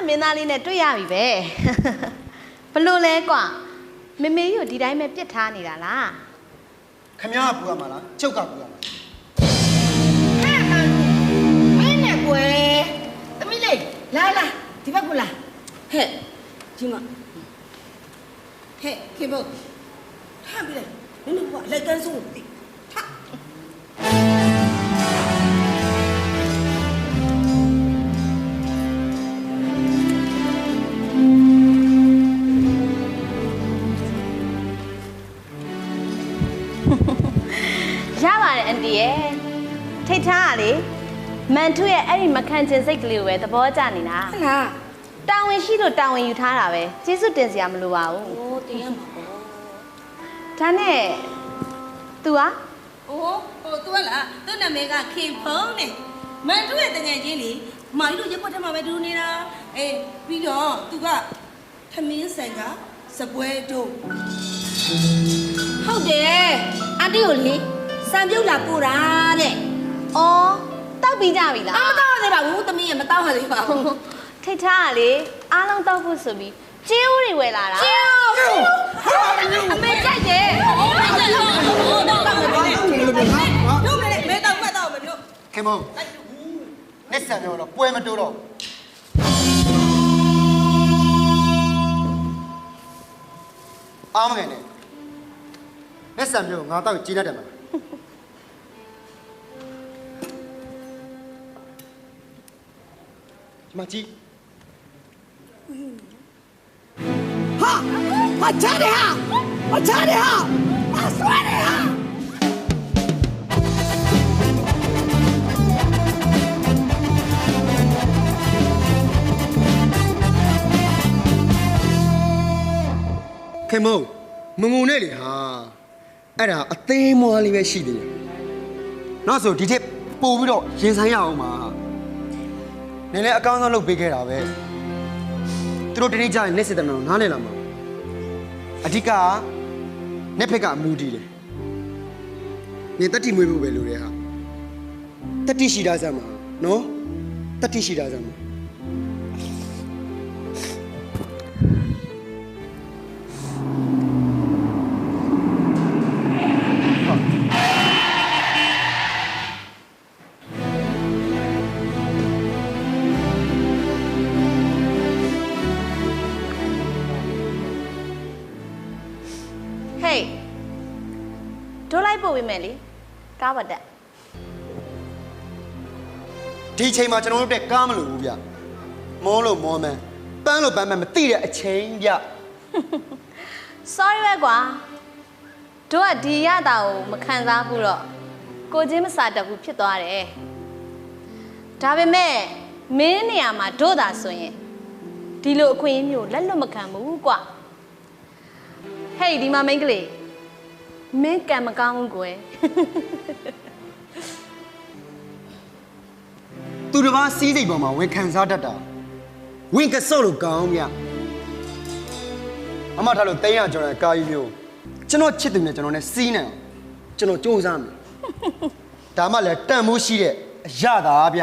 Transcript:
မင်းသားလေးနဲ့တွေ့ရပြီပဲဘလို့လဲကွာမေမေကြီးကိုဒီတိုင်းပဲပြစ်ထားနေတာလားခမရပူရမှာလားကျုပ်ကပူရမှာမင်းနဲ့ကွယ်သမီးလေးလာဒီဘက်ကလာဟဲ့ဒီမှာဟဲ့ခေဘထားပြီလေနင်တို့ကလက်ကန်းစုံတိထားရပါတယ်အန်တီရဲ့ထိတ်ထားရလေမန်ထုရဲ့အဲ့ဒီမခံချင်စိတ်ကလေးကိုပဲသဘောကျနေတာဟုတ်လားတာဝန်ရှိလို့တာဝန်ယူထားတာပဲကျေးဇူးတင်စရာမလိုပါဘူးโอ้တင်ရမှာပေါ့ဒါနဲ့ तू อ่ะโอ้तू လားသူ့နာမည်ကခေဖုံးနဲ့မန်ထုရဲ့တငယ်ချင်းလေမာကြီးတို့ရက်ွက်ထမှာပဲတူနေတာအေးပြီးတော့ तू ကထမင်းဆိုင်ကစပွဲတို့ဟုတ်တယ်အန်တီကိုလေစံပြုတ်လာပို့တာတဲ့ဩတောက်ပြီးကြပြီလားမတောက်သေးပါဘူးသမီးရမတောက်ရသေးပါဘူးထိတ်ထားရလေအားလုံးတောက်ဖို့ဆိုပြီးကျင်းဦးတွေဝယ်လာတာကျင်းဦးအမေကြိုက်တယ်တို့မလေးမဲတောက်မှတ်တော့မလို့ခင်ဗျလက်ဆံပြောတော့ပွဲမတိုးတော့အားမငယ်နဲ့လက်ဆံပြောငါတော့ကြီးတတ်တယ်မလားဒီမှာကြီးဟာမချရဟာမဆွဲရဟာခင်ဗျမငုံနဲ့လေဟာအဲ့ဒါအသေးမွားလေးပဲရှိသေးတယ်နောက်ဆိုဒီထက်ပို့ပြီးတော့ရင်ဆိုင်ရအောင်ပါနင်လည်းအကောင်းဆုံးလုပ်ပေးခဲ့တာပဲသူတို့တနေ့ကျရင်လက်စစ်တယ်နော်နားလည်လာမှာအဓိကနက်ဖက်ကမူတည်တယ်နင်တက်တီမွေးဖို့ပဲလိုတယ်ဟာတက်တီရှိတာစမ်းပါနော်တက်တီရှိတာစမ်းပါဒိုးလိုက်ပို့ပေးမယ်လေကားပါတက်ဒီချိန်မှာကျွန်တော်တို့တက်ကားမလို့ဘူးဗျမောလို့မောမှန်းပန်းလို့ပန်းမှန်းမသိတဲ့အချိန်ဗျ sorry ပဲကွာတို့ကဒီရတာကိုမခံစားဘူးတော့ကိုချင်းမစားတတ်ဘူးဖြစ်သွားတယ်ဒါပေမဲ့မင်းနေရာမှာတို့သာဆိုရင်ဒီလိုအခွင့်အရေးမျိုးလက်လွတ်မခံဘူးကွာဟေးဒီမှာမိန်းကလေးမင်းကံမကောင်းဘူးကွယ်သူတစ်ပါးစီးစိတ်ပေါ်မှာဝင်ခံစားတတ်တာဝင်ကစော့လို့ကောင်းဗျအမထားလို့300ကျော်တဲ့ကာကြီးမျိုးကျွန်တော်ချစ်သူနဲ့ကျွန်တော်နဲ့စီးနေအောင်ကျွန်တော်စူးစမ်းမယ်ဒါမှလည်းတန်မိုးရှိတဲ့အရသာဗျ